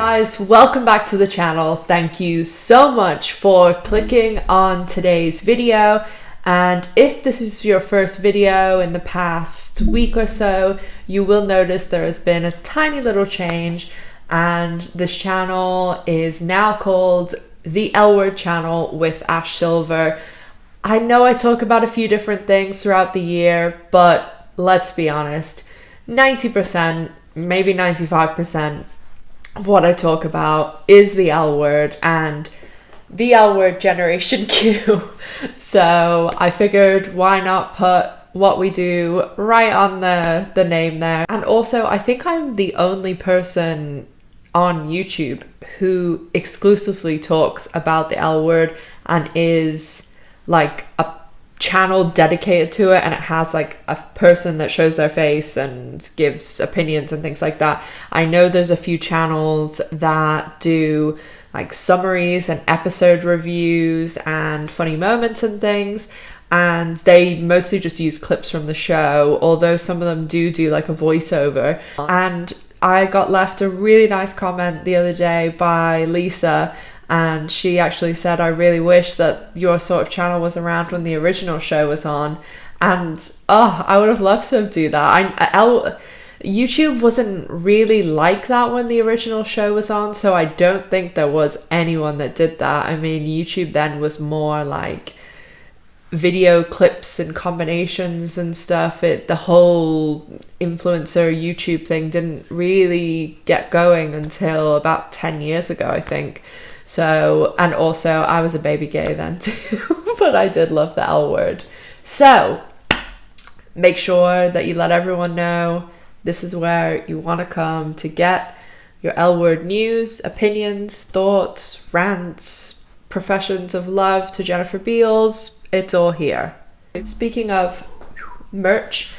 guys, welcome back to the channel. Thank you so much for clicking on today's video. And if this is your first video in the past week or so, you will notice there has been a tiny little change, and this channel is now called the L Word channel with Ash Silver. I know I talk about a few different things throughout the year, but let's be honest, 90%, maybe 95% of what I talk about is the L word and the L word Generation Q. So I figured, why not put what we do right on the name there. And also, I think I'm the only person on YouTube who exclusively talks about the L word and is like a channel dedicated to it, and it has like a person that shows their face and gives opinions and things like that. I know there's a few channels that do like summaries and episode reviews and funny moments and things, and they mostly just use clips from the show, although some of them do like a voiceover. And I got left a really nice comment the other day by Lisa, and she actually said, I really wish that your sort of channel was around when the original show was on. And I would have loved to do that. YouTube wasn't really like that when the original show was on, so I don't think there was anyone that did that. I mean, YouTube then was more like video clips and combinations and stuff. The whole influencer YouTube thing didn't really get going until about 10 years ago, I think. So, and also I was a baby gay then too, but I did love the L word. So make sure that you let everyone know this is where you want to come to get your L word news, opinions, thoughts, rants, professions of love to Jennifer Beals. It's all here. Speaking of merch,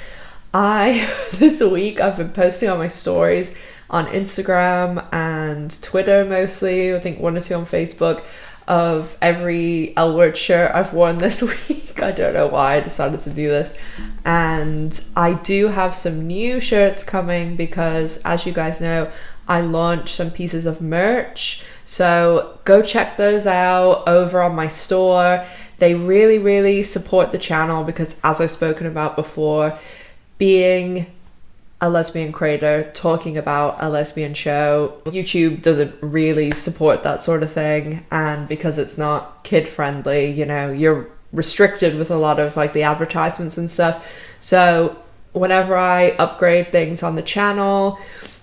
this week I've been posting on my stories on Instagram and Twitter mostly, I think 1 or 2 on Facebook, of every L word shirt I've worn this week. I don't know why I decided to do this. And I do have some new shirts coming because, as you guys know, I launched some pieces of merch. So go check those out over on my store. They really support the channel because, as I've spoken about before, being a lesbian creator, talking about a lesbian show, YouTube doesn't really support that sort of thing. And because it's not kid friendly, you know, you're restricted with a lot of like the advertisements and stuff. So whenever I upgrade things on the channel,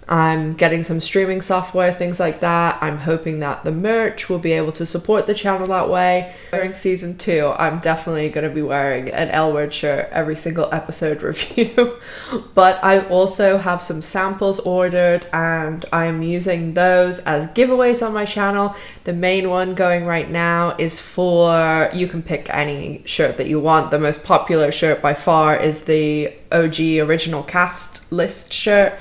I'm getting some streaming software, things like that. I'm hoping that the merch will be able to support the channel that way. During season 2, I'm definitely going to be wearing an L word shirt every single episode review. But I also have some samples ordered, and I am using those as giveaways on my channel. The main one going right now is for, you can pick any shirt that you want. The most popular shirt by far is the OG original cast list shirt.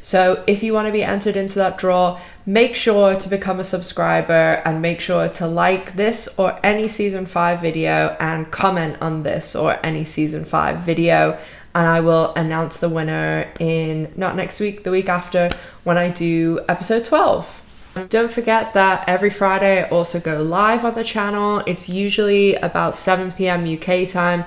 So if you want to be entered into that draw, make sure to become a subscriber and make sure to like this or any season 5 video and comment on this or any season 5 video. And I will announce the winner in, not next week, the week after, when I do episode 12. Don't forget that every Friday I also go live on the channel. It's usually about 7 p.m. UK time,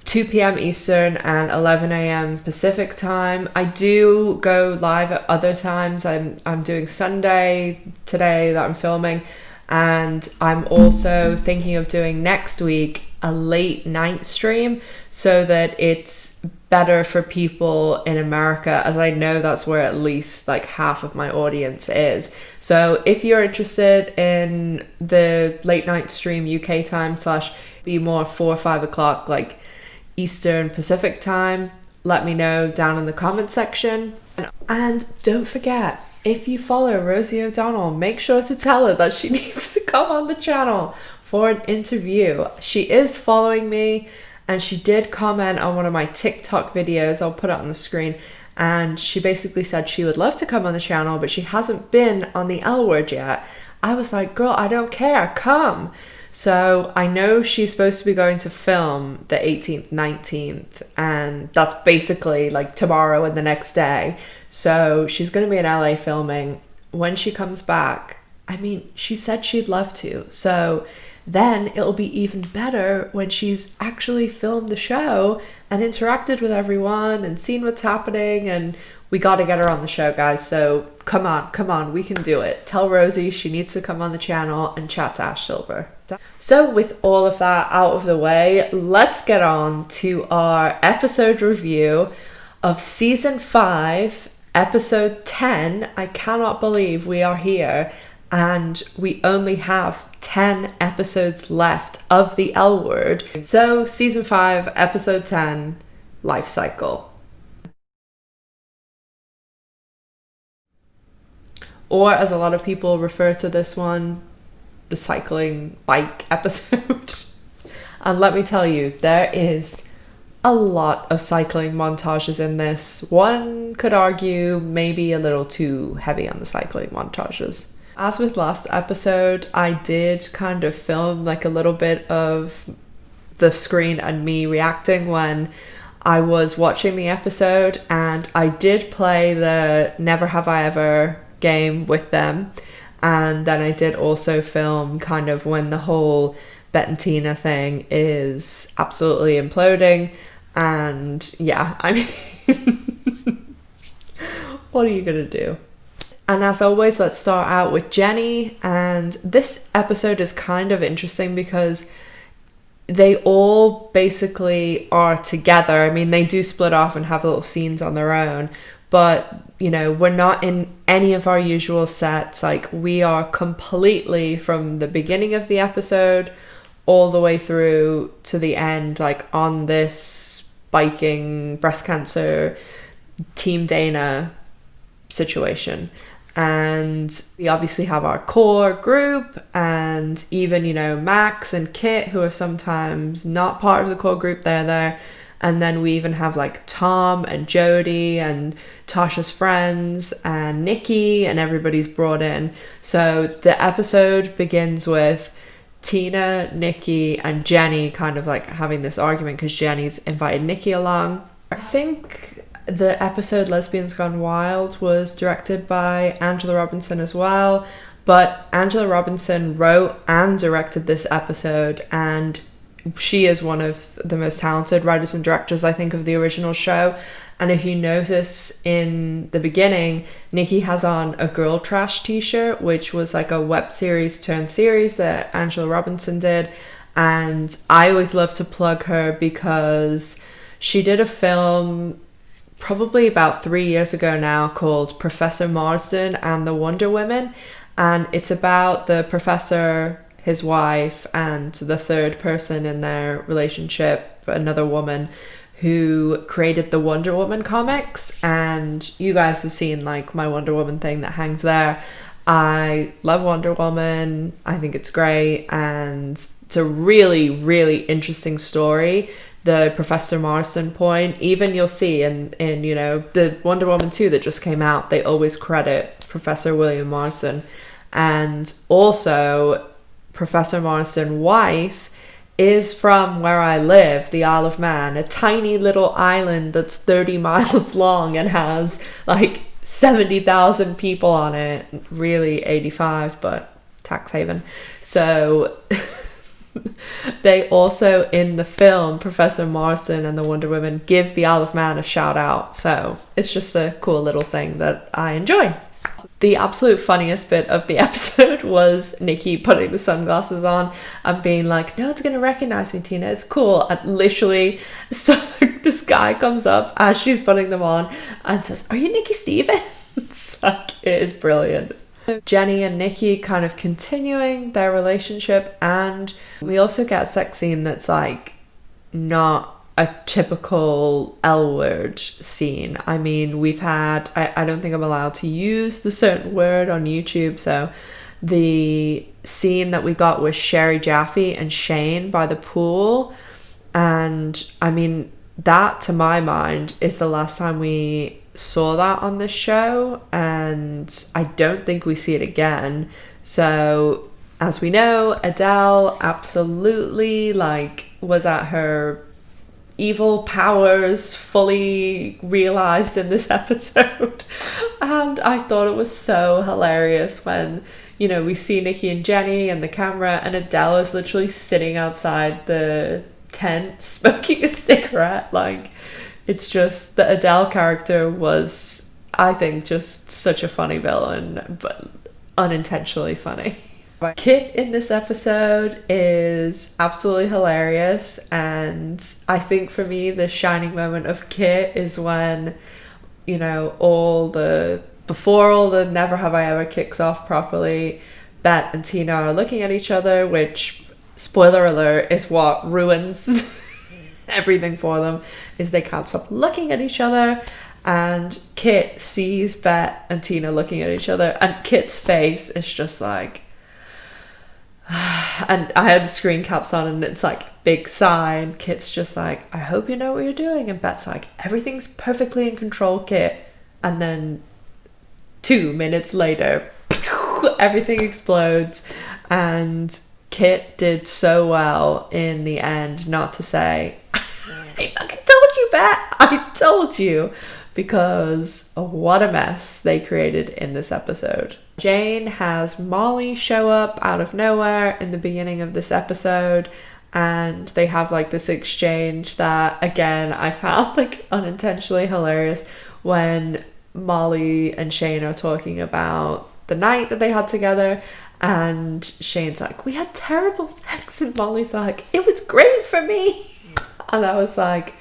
2 p.m. Eastern and 11 a.m. Pacific time. I do go live at other times. I'm doing Sunday today that I'm filming, and I'm also thinking of doing next week a late night stream so that it's better for people in America, as I know that's where at least like half of my audience is. So if you're interested in the late night stream UK time / be more 4 or 5 o'clock like Eastern Pacific time, let me know down in the comment section. And don't forget, if you follow Rosie O'Donnell, make sure to tell her that she needs to come on the channel for an interview. She is following me, and she did comment on one of my TikTok videos. I'll put it on the screen. And she basically said she would love to come on the channel, but she hasn't been on the L word yet. I was like, girl, I don't care, come. So I know she's supposed to be going to film the 18th, 19th, and that's basically like tomorrow and the next day. So she's going to be in LA filming when she comes back, I mean, she said she'd love to. So then it'll be even better when she's actually filmed the show and interacted with everyone and seen what's happening. And we got to get her on the show, guys. So come on, we can do it. Tell Rosie she needs to come on the channel and chat to Ash Silver. So with all of that out of the way, let's get on to our episode review of season 5, episode 10. I cannot believe we are here and we only have 10 episodes left of the L Word. So season 5, episode 10, life cycle. Or as a lot of people refer to this one, the cycling bike episode. And let me tell you, there is a lot of cycling montages in this. One could argue maybe a little too heavy on the cycling montages. As with last episode, I did kind of film like a little bit of the screen and me reacting when I was watching the episode, and I did play the Never Have I Ever game with them, and then I did also film kind of when the whole BETTE TINA thing is absolutely imploding. And yeah, I mean, what are you gonna do? And as always, let's start out with Jenny. And this episode is kind of interesting because they all basically are together. I mean, they do split off and have little scenes on their own, but you know, we're not in any of our usual sets. Like, we are completely from the beginning of the episode all the way through to the end, like on this biking breast cancer Team Dana situation. And we obviously have our core group, and even, you know, Max and Kit, who are sometimes not part of the core group, they're there. And then we even have like Tom and Jodi and Tasha's friends and Nikki, and everybody's brought in. So the episode begins with Tina, Nikki, and Jenny kind of like having this argument because Jenny's invited Nikki along. I think the episode Lesbians Gone Wild was directed by Angela Robinson as well, but Angela Robinson wrote and directed this episode, and she is one of the most talented writers and directors, I think, of the original show. And if you notice in the beginning, Nikki has on a Girl Trash t-shirt, which was like a web series turned series that Angela Robinson did. And I always love to plug her because she did a film probably about 3 years ago now called Professor Marsden and the Wonder Women. And it's about the professor, his wife, and the third person in their relationship, another woman, who created the Wonder Woman comics. And you guys have seen like my Wonder Woman thing that hangs there. I love Wonder Woman. I think it's great, and it's a really, really interesting story. The Professor Marsden point, even you'll see in you know, the Wonder Woman 2 that just came out, they always credit Professor William Marsden. And also Professor Marsden's wife is from where I live, the Isle of Man, a tiny little island that's 30 miles long and has like 70,000 people on it. Really 85, but tax haven. So they also, in the film, Professor Marsden and the Wonder Woman give the Isle of Man a shout out. So it's just a cool little thing that I enjoy. The absolute funniest bit of the episode was Nikki putting the sunglasses on and being like, no one's gonna recognize me, Tina, it's cool. And literally, so this guy comes up as she's putting them on and says, are you Nikki Stevens? Like, it is brilliant. Jenny and Nikki kind of continuing their relationship, and we also get a sex scene that's like not a typical L word scene. I mean, we've had, I don't think I'm allowed to use the certain word on YouTube, so the scene that we got was Sherry Jaffe and Shane by the pool, and I mean, that to my mind is the last time we saw that on this show, and I don't think we see it again. So as we know, Adele absolutely like was at her evil powers fully realized in this episode. And I thought it was so hilarious when, you know, we see Nikki and Jenny and the camera, and Adele is literally sitting outside the tent smoking a cigarette. Like, it's just, the Adele character was, I think, just such a funny villain, but unintentionally funny. Kit in this episode is absolutely hilarious, and I think for me the shining moment of Kit is when, you know, before all the Never Have I Ever kicks off properly, Bette and Tina are looking at each other, which, spoiler alert, is what ruins everything for them, is they can't stop looking at each other. And Kit sees Bette and Tina looking at each other, and Kit's face is just like, and I had the screen caps on, and it's like big sigh, and Kit's just like, I hope you know what you're doing, and Bette's like, everything's perfectly in control, Kit. And then 2 minutes later, everything explodes, and Kit did so well in the end not to say, I fucking told you, Bette, I told you, because what a mess they created in this episode. Jane has Molly show up out of nowhere in the beginning of this episode, and they have like this exchange that, again, I found like unintentionally hilarious, when Molly and Shane are talking about the night that they had together, and Shane's like, we had terrible sex, and Molly's like, it was great for me. And I was like,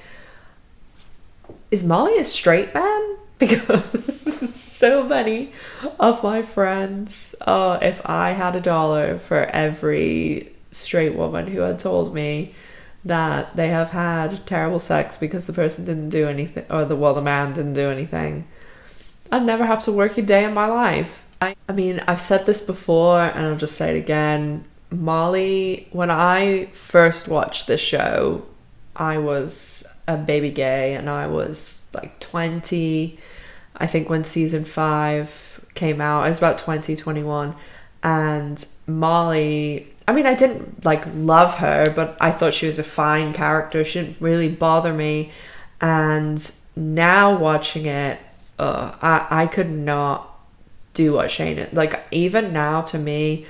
is Molly a straight man? Because so many of my friends, if I had $1 for every straight woman who had told me that they have had terrible sex because the person didn't do anything, or the man didn't do anything, I'd never have to work a day in my life. I mean, I've said this before, and I'll just say it again. Molly, when I first watched this show, I was a baby gay, and I was like 20, I think, when season 5 came out. I was about 20, 21, and Molly, I mean, I didn't like love her, but I thought she was a fine character. She didn't really bother me. And now watching it, I could not do what Shane is. Like, even now, to me,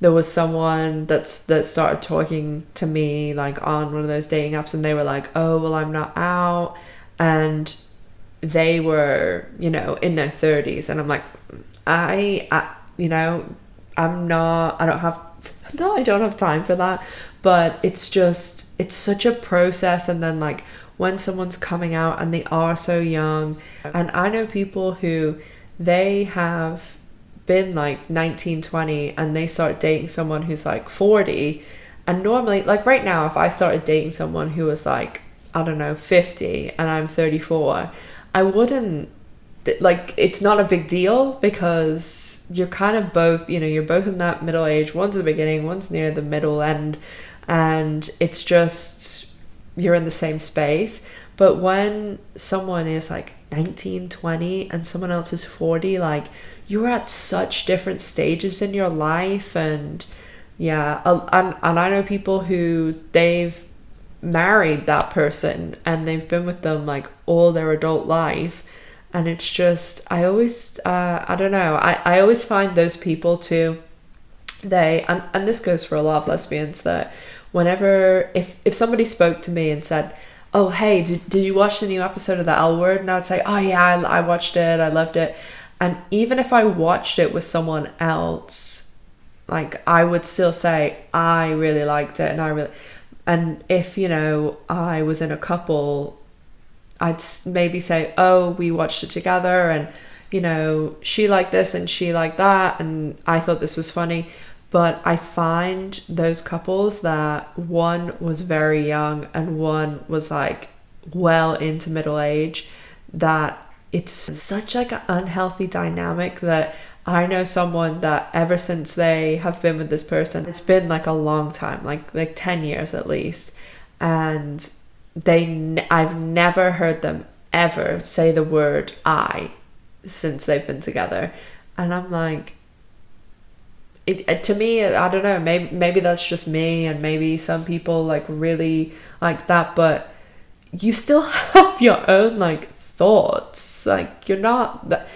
there was someone that started talking to me like on one of those dating apps, and they were like, oh, well, I'm not out, and they were, you know, in their 30s, and I'm like, I you know, I don't have time for that. But it's just, it's such a process. And then like when someone's coming out and they are so young, and I know people who, they have been like 19, 20, and they start dating someone who's like 40, and normally, like right now, if I started dating someone who was like, I don't know, 50, and I'm 34, I wouldn't, like, it's not a big deal, because you're kind of both, you know, you're both in that middle age. One's at the beginning, one's near the middle end, and it's just, you're in the same space. But when someone is like 19, 20, and someone else is 40, like, you're at such different stages in your life. And yeah, and I know people who, they've married that person and they've been with them like all their adult life, and it's just, I always I don't know, I always find those people too, they, and this goes for a lot of lesbians, that whenever, if somebody spoke to me and said, oh hey, did you watch the new episode of the L Word, and I would say, oh yeah, I watched it, I loved it. And even if I watched it with someone else, like, I would still say I really liked it, and if, you know, I was in a couple, I'd maybe say, oh, we watched it together, and, you know, she liked this and she liked that, and I thought this was funny. But I find those couples that one was very young and one was like well into middle age, that it's such like an unhealthy dynamic, that I know someone that ever since they have been with this person, it's been like a long time, like 10 years at least, and I've never heard them ever say the word I since they've been together. And I'm like, to me, I don't know, maybe that's just me, and maybe some people like really like that, but you still have your own like thoughts. Like, you're not that.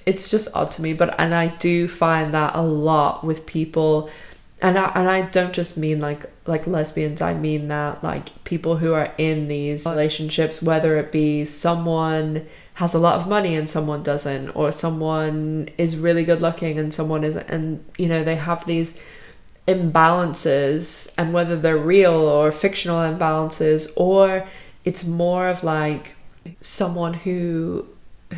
It's just odd to me, and I do find that a lot with people, and I don't just mean like lesbians. I mean that like people who are in these relationships, whether it be someone has a lot of money and someone doesn't, or someone is really good looking and someone isn't, and you know, they have these imbalances, and whether they're real or fictional imbalances, or it's more of like someone who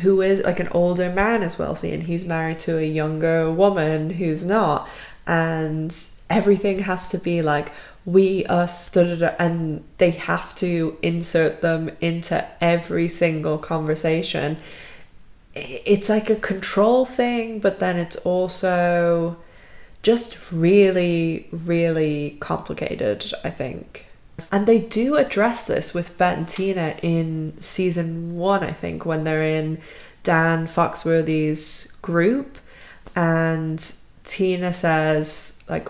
is like an older man is wealthy and he's married to a younger woman who's not, and everything has to be like we, us, da, da, da, and they have to insert them into every single conversation. It's like a control thing, but then it's also just really, really complicated, I think. And they do address this with Bette and Tina in season 1, I think, when they're in Dan Foxworthy's group, and Tina says like,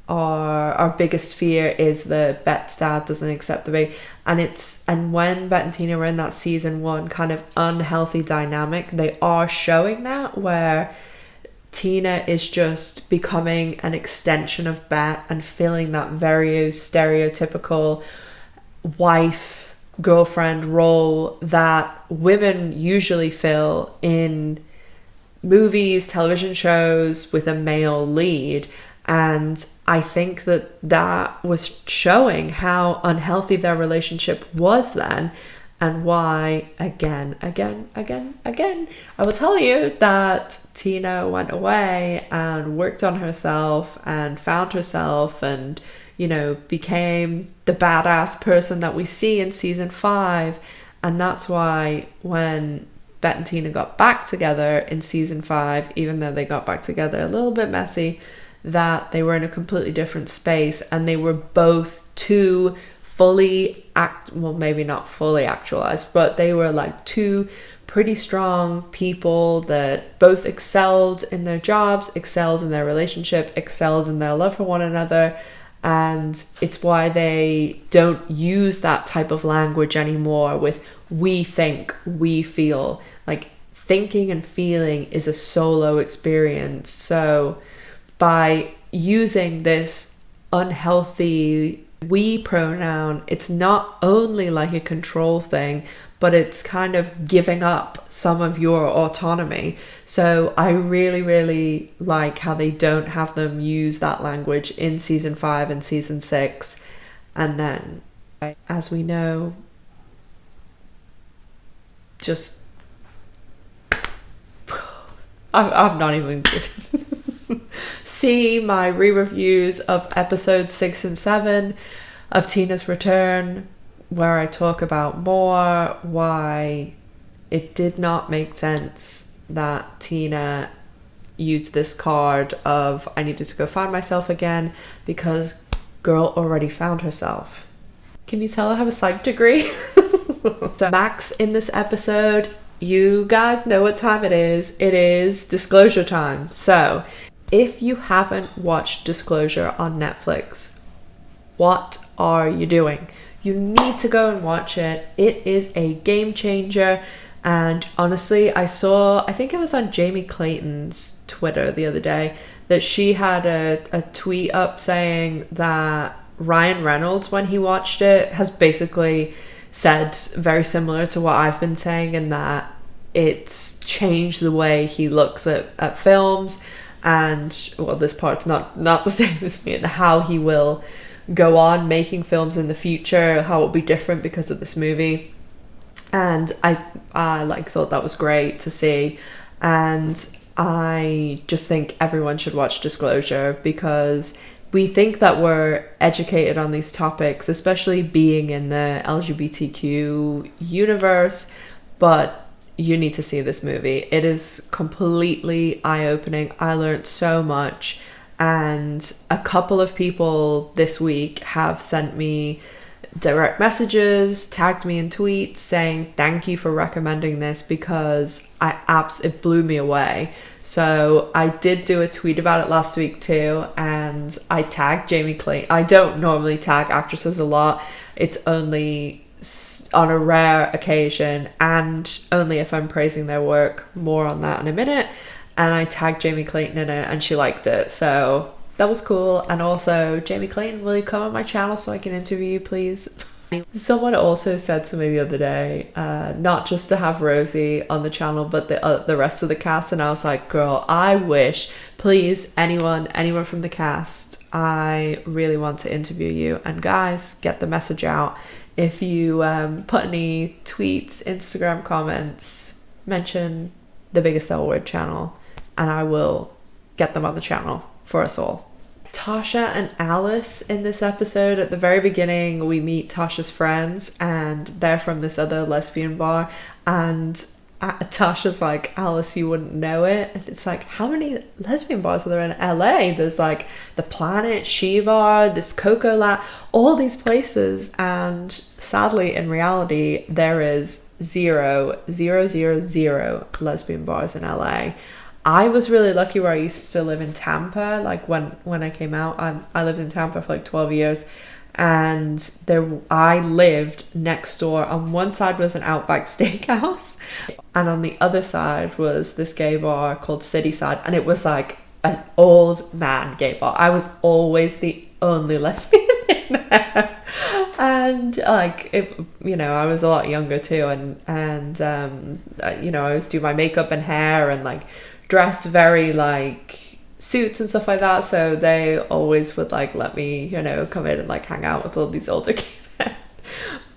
our biggest fear is that Bette's dad doesn't accept the baby. And when Bette and Tina were in that season 1 kind of unhealthy dynamic, they are showing that, where Tina is just becoming an extension of Bette and filling that very stereotypical wife, girlfriend role that women usually fill in movies, television shows with a male lead. And I think that was showing how unhealthy their relationship was then, and why, again, I will tell you that Tina went away and worked on herself and found herself and, you know, became the badass person that we see in season 5. And that's why when Bette and Tina got back together in season 5, even though they got back together a little bit messy, that they were in a completely different space, and they were both two well, maybe not fully actualized, but they were like two pretty strong people that both excelled in their jobs, excelled in their relationship, excelled in their love for one another. And it's why they don't use that type of language anymore with we think, we feel. Like, thinking and feeling is a solo experience. So by using this unhealthy we pronoun, it's not only like a control thing, but it's kind of giving up some of your autonomy. So I really, really like how they don't have them use that language in season 5 and season 6. And then, as we know, just I'm not even good. See my re-reviews of episodes 6 and 7 of Tina's Return, where I talk about more why it did not make sense that Tina used this card of I needed to go find myself again, because girl already found herself. Can you tell I have a psych degree? So Max in this episode, you guys know what time it is. It is disclosure time. So if you haven't watched Disclosure on Netflix, what are you doing? You need to go and watch it. It is a game changer. And honestly, I think it was on Jamie Clayton's Twitter the other day, that she had a tweet up saying that Ryan Reynolds, when he watched it, has basically said very similar to what I've been saying, in that it's changed the way he looks at films. And well, this part's not the same as me, and how he will go on making films in the future, how it'll be different because of this movie. And I like thought that was great to see. And I just think everyone should watch Disclosure, because we think that we're educated on these topics, especially being in the LGBTQ universe, but you need to see this movie. It is completely eye-opening. I learned so much, and a couple of people this week have sent me direct messages, tagged me in tweets saying thank you for recommending this, because it blew me away. So I did do a tweet about it last week too, and I tagged Jamie Clayton. I don't normally tag actresses a lot. It's only on a rare occasion, and only if I'm praising their work. More on that in a minute. And I tagged Jamie Clayton in it and she liked it, so that was cool. And also, Jamie Clayton, will you come on my channel so I can interview you, please? Someone also said to me the other day, not just to have Rosie on the channel, but the rest of the cast. And I was like, girl, I wish, please, anyone from the cast, I really want to interview you. And guys, get the message out. If you put any tweets, Instagram comments, mention the Biggest L Word channel, and I will get them on the channel for us all. Tasha and Alice in this episode. At the very beginning, we meet Tasha's friends, and they're from this other lesbian bar, and Tasha's like, Alice, you wouldn't know it. And it's like, how many lesbian bars are there in LA? There's like the Planet, She Bar, this Coco Lab, all these places. And sadly, in reality, there is zero lesbian bars in LA. I was really lucky where I used to live in Tampa. Like when I came out, I lived in Tampa for like 12 years. And I lived next door. On one side was an Outback Steakhouse, and on the other side was this gay bar called City Side, and it was like an old man gay bar. I was always the only lesbian in there, and like I was a lot younger too, and I always do my makeup and hair and like dressed very like suits and stuff like that, so they always would like let me come in and like hang out with all these older gay men.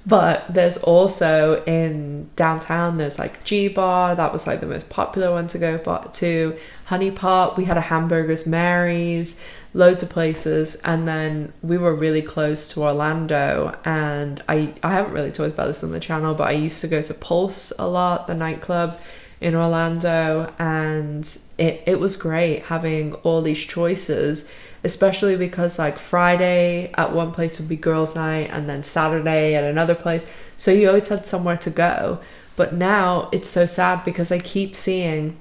But there's also in downtown, there's like G Bar, that was like the most popular one to go to. Honey Pot, we had a Hamburgers Mary's, loads of places. And then we were really close to Orlando, and I haven't really talked about this on the channel, but I used to go to Pulse a lot, the nightclub in Orlando, and it was great having all these choices, especially because like Friday at one place would be girls' night, and then Saturday at another place, so you always had somewhere to go. But now it's so sad because I keep seeing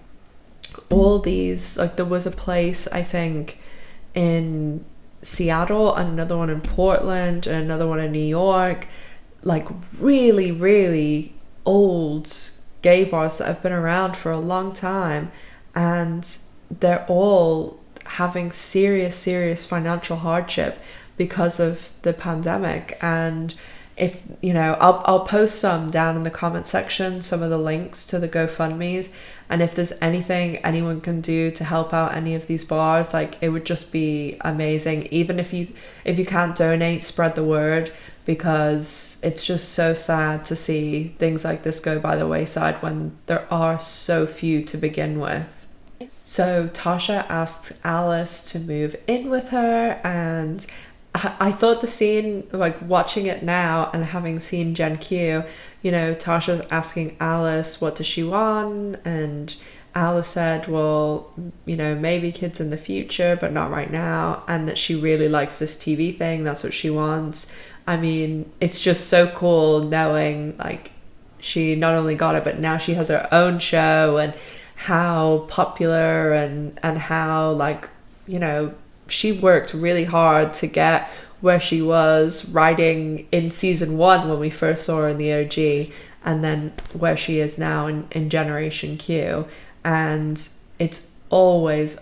all these, like there was a place I think in Seattle, and another one in Portland, and another one in New York, like really old gay bars that have been around for a long time, and they're all having serious financial hardship because of the pandemic. And if I'll post some down in the comment section, some of the links to the GoFundMe's, and if there's anything anyone can do to help out any of these bars, like it would just be amazing. Even if you can't donate, spread the word, because it's just so sad to see things like this go by the wayside when there are so few to begin with. So Tasha asks Alice to move in with her, and I thought the scene, like watching it now and having seen Gen Q, Tasha's asking Alice what does she want, and Alice said, well, maybe kids in the future, but not right now, and that she really likes this TV thing, that's what she wants. I mean, it's just so cool knowing like she not only got it, but now she has her own show, and how popular and how like, she worked really hard to get where she was, writing in season 1 when we first saw her in the OG, and then where she is now in Generation Q. And it's always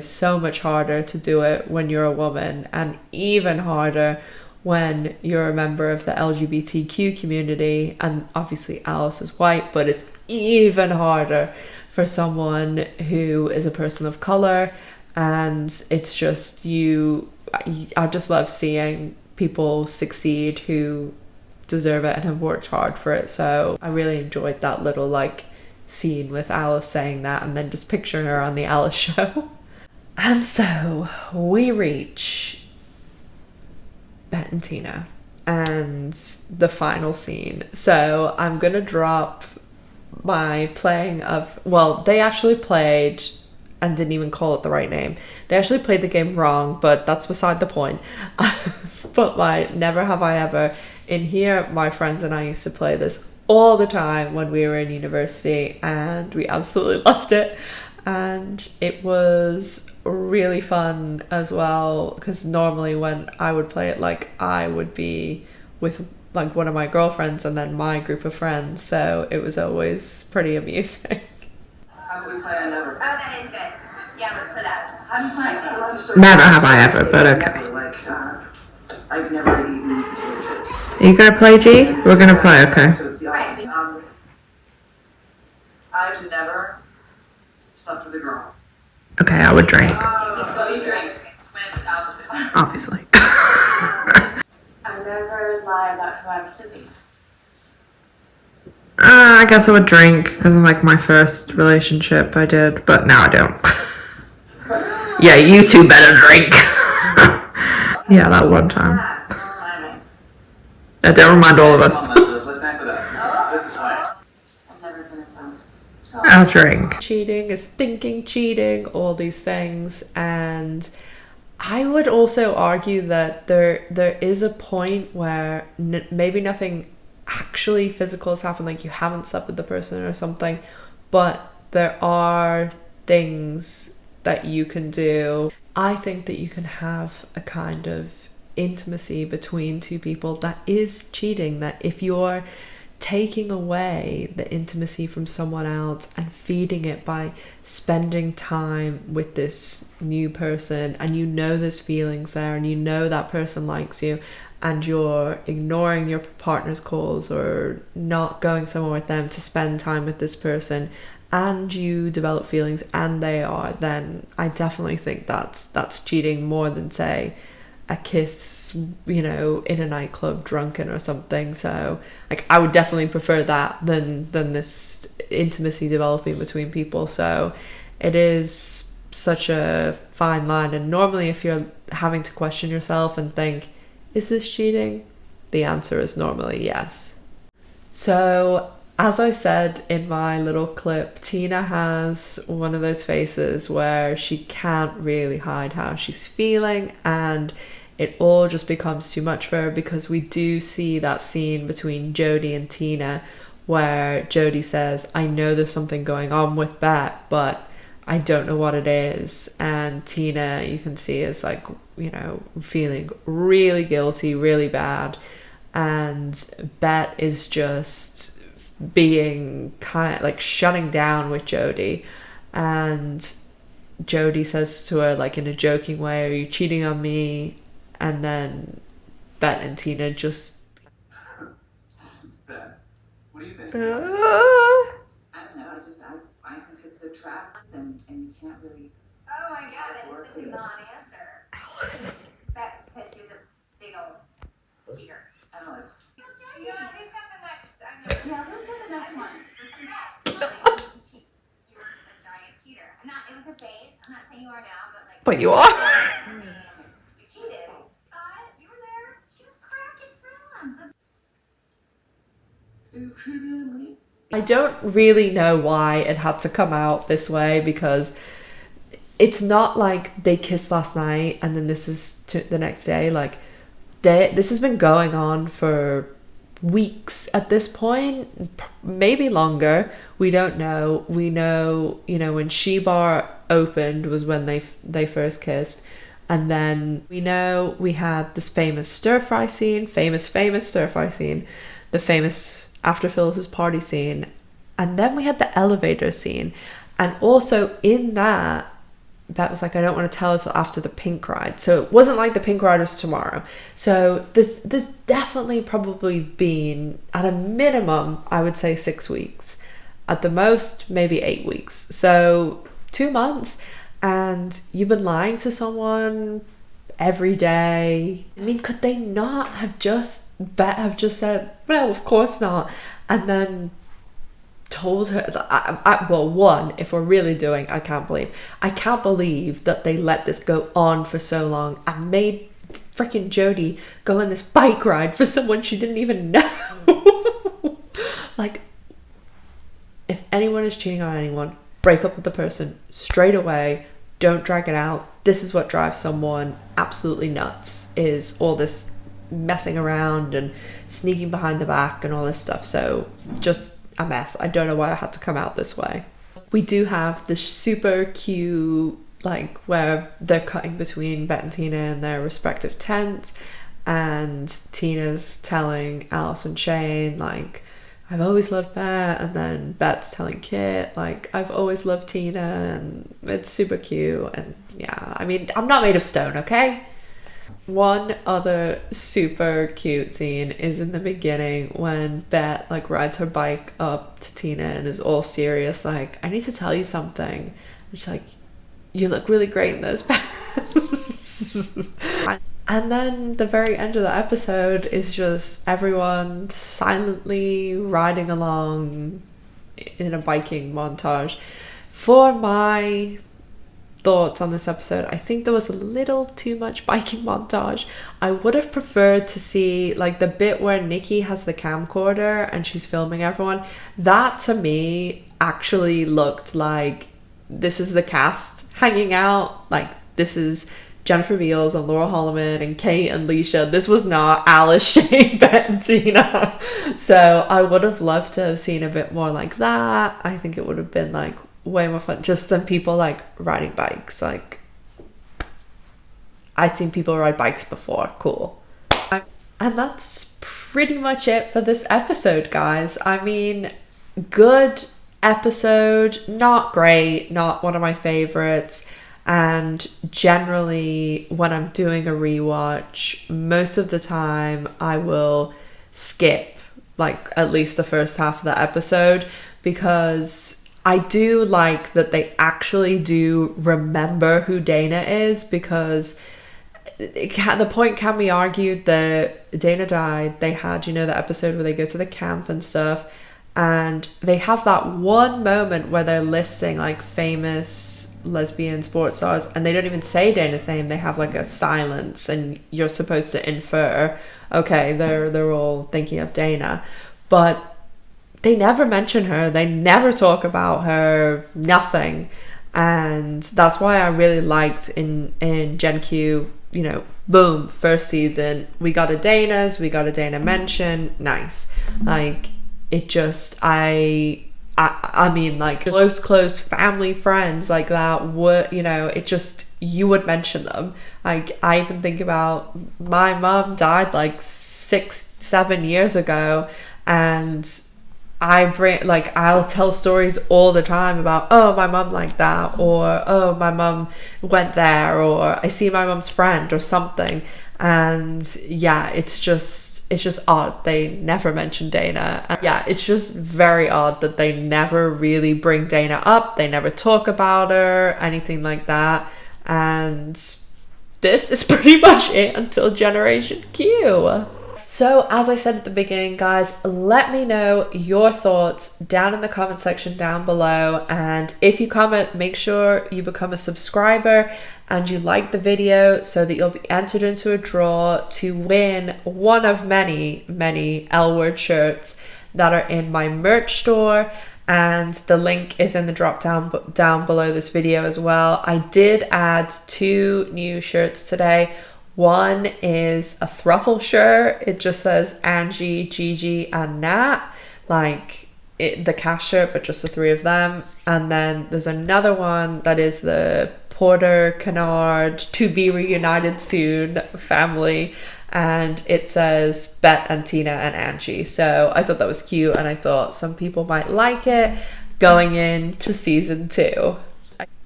so much harder to do it when you're a woman, and even harder when you're a member of the LGBTQ community. And obviously Alice is white, but it's even harder for someone who is a person of color. And it's just I just love seeing people succeed who deserve it and have worked hard for it. So I really enjoyed that little like scene with Alice saying that, and then just picturing her on the Alice show. And so we reach BETTE TINA and the final scene. So I'm gonna drop my playing of, well, they actually played and didn't even call it the right name. They actually played the game wrong, but that's beside the point. But my Never Have I Ever, in here, my friends and I used to play this all the time when we were in university, and we absolutely loved it. And it was really fun as well, because normally when I would play it, like I would be with like one of my girlfriends and then my group of friends, so it was always pretty amusing. How about we play I Never? Oh, that is good. Yeah, let's play that. How do you play? Never have I ever, but okay. Like, I've never eaten potato chips. Are you gonna play, G? We're gonna play, okay. So it's the opposite. I've never slept with a girl. Okay, I would drink. So you drink when it's the opposite. Obviously. I never lie about who I'm sleeping. I guess I would drink because in like my first relationship I did, but now I don't. Yeah, you two better drink. Yeah, that one time. Yeah, don't remind all of us. I'll drink. Cheating is thinking cheating, all these things, and I would also argue that there is a point where maybe nothing actually physical has happened, like you haven't slept with the person or something, but there are things that you can do. I think that you can have a kind of intimacy between two people that is cheating, that if you're taking away the intimacy from someone else and feeding it by spending time with this new person, and you know there's feelings there and you know that person likes you, and you're ignoring your partner's calls or not going somewhere with them to spend time with this person, and you develop feelings and they are, then I definitely think that's cheating more than, say, a kiss, you know, in a nightclub drunken or something. So like I would definitely prefer that than this intimacy developing between people. So it is such a fine line, and normally if you're having to question yourself and think, is this cheating? The answer is normally yes. So as I said in my little clip, Tina has one of those faces where she can't really hide how she's feeling, and it all just becomes too much for her, because we do see that scene between Jodi and Tina where Jodi says, I know there's something going on with Bette, but I don't know what it is. And Tina, you can see, is like, you know, feeling really guilty, really bad. And Bette is just being kind of like shutting down with Jodi. And Jodi says to her, like in a joking way, are you cheating on me? And then Bette and Tina just... Bette, what do you think? I don't know, I think it's a trap, and you can't really... Oh my god, it's such a non-answer. Alice. Bette, because she's a big old cheater. Alice. You know, who's got the next? Yeah, let's go to the next one. You were a giant cheater. It was a phase. I'm not saying you are now, but like... But you are. You cheated. Saw it. You were there. She was cracking from. Are you treating me? I don't really know why it had to come out this way, because it's not like they kissed last night and then this is the next day. Like this has been going on for weeks at this point, maybe longer. We don't know. We know, you know, when She Bar opened was when they first kissed, and then we know we had this famous stir-fry scene, famous stir-fry scene, the famous after Phyllis's party scene, and then we had the elevator scene. And also in that, Bette was like, I don't want to tell her till after the Pink Ride. So it wasn't like the Pink Ride was tomorrow. So this definitely probably been, at a minimum, I would say 6 weeks. At the most, maybe 8 weeks. So 2 months, and you've been lying to someone every day. I mean, could they not have Bette have just said, well, of course not, and then told her that well, one, if we're really doing, I can't believe that they let this go on for so long and made freaking Jodi go on this bike ride for someone she didn't even know. Like, if anyone is cheating on anyone, break up with the person straight away. Don't drag it out. This is what drives someone absolutely nuts, is all this messing around and sneaking behind the back and all this stuff. So just a mess. I don't know why it had to come out this way. We do have the super cute, like, where they're cutting between Bette and Tina in their respective tents, and Tina's telling Alice and Shane, like, I've always loved Bette, and then Bette's telling Kit, like, I've always loved Tina, and it's super cute. And yeah, I mean, I'm not made of stone, okay? One other super cute scene is in the beginning when Bette like rides her bike up to Tina and is all serious, like, I need to tell you something. And she's like, you look really great in those pants. And then the very end of the episode is just everyone silently riding along in a biking montage. For my thoughts on this episode, I think there was a little too much biking montage. I would have preferred to see like the bit where Nikki has the camcorder and she's filming everyone. That to me actually looked like this is the cast hanging out. Like, this is Jennifer Beals and Laura Holloman and Kate and Leisha. This was not Alice, Shane, Bette and Tina. So I would have loved to have seen a bit more like that. I think it would have been like way more fun just than people like riding bikes. Like, I've seen people ride bikes before. Cool. And that's pretty much it for this episode, guys. I mean, good episode, not great, not one of my favorites. And generally when I'm doing a rewatch, most of the time I will skip like at least the first half of the episode, because I do like that they actually do remember who Dana is, because the point can be argued that Dana died. They had, you know, the episode where they go to the camp and stuff, and they have that one moment where they're listing like famous lesbian sports stars, and they don't even say Dana's name. They have like a silence, and you're supposed to infer, okay, they're all thinking of Dana, but they never mention her. They never talk about her, nothing. And that's why I really liked in Gen Q, you know, boom, first season, we got a Dana mention, nice. Like, it just, I mean, like, close family friends like that would, you know, it just, you would mention them. Like, I even think about my mom died like 6-7 years ago, and I'll tell stories all the time about, oh, my mum like that, or oh, my mum went there, or I see my mum's friend or something. And yeah, it's just odd they never mention Dana. And yeah, it's just very odd that they never really bring Dana up. They never talk about her, anything like that. And this is pretty much it until Generation Q. So as I said at the beginning, guys, let me know your thoughts down in the comment section down below. And if you comment, make sure you become a subscriber and you like the video so that you'll be entered into a draw to win one of many L Word shirts that are in my merch store. And the link is in the drop down below this video as well. I did add 2 new shirts today. One is a throuple shirt. It just says Angie, Gigi, and Nat, like the cast shirt, but just the 3 of them. And then there's another one that is the Porter Kennard to be reunited soon family, and it says Bette and Tina and Angie. So I thought that was cute, and I thought some people might like it going into season 2.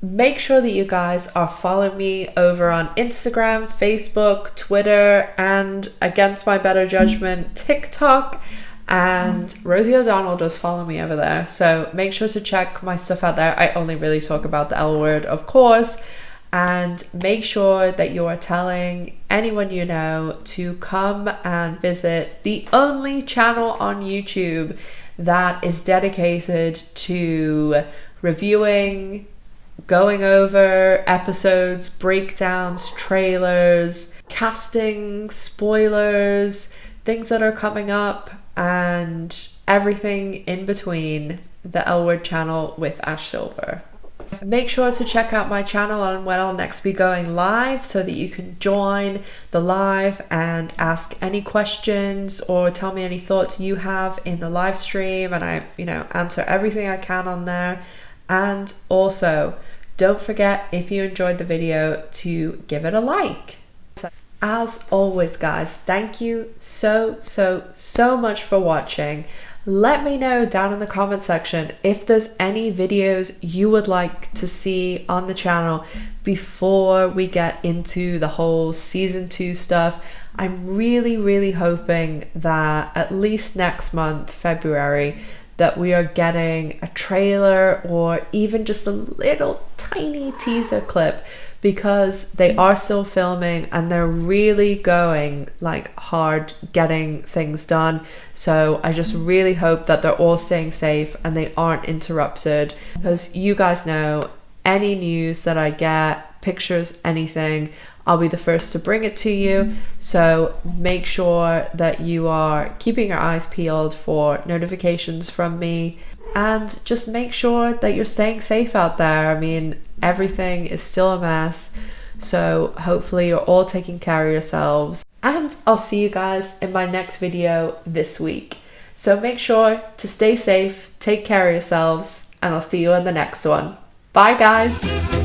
Make sure that you guys are following me over on Instagram, Facebook, Twitter, and against my better judgment, TikTok. And Rosie O'Donnell does follow me over there. So make sure to check my stuff out there. I only really talk about the L Word, of course. And make sure that you are telling anyone you know to come and visit the only channel on YouTube that is dedicated to reviewing, going over episodes, breakdowns, trailers, casting, spoilers, things that are coming up, and everything in between. The L Word channel with Ash Silver. Make sure to check out my channel on when I'll next be going live so that you can join the live and ask any questions or tell me any thoughts you have in the live stream, and I, answer everything I can on there. And also, don't forget, if you enjoyed the video, to give it a like. As always, guys, thank you so much for watching. Let me know down in the comment section if there's any videos you would like to see on the channel before we get into the whole season 2 stuff. I'm really hoping that at least next month, February, that we are getting a trailer or even just a little tiny teaser clip, because they are still filming and they're really going like hard getting things done. So I just really hope that they're all staying safe and they aren't interrupted, because you guys know any news that I get, pictures, anything, I'll be the first to bring it to you. So make sure that you are keeping your eyes peeled for notifications from me, and just make sure that you're staying safe out there. I mean, everything is still a mess, so hopefully you're all taking care of yourselves, and I'll see you guys in my next video this week. So make sure to stay safe, take care of yourselves, and I'll see you in the next one. Bye guys.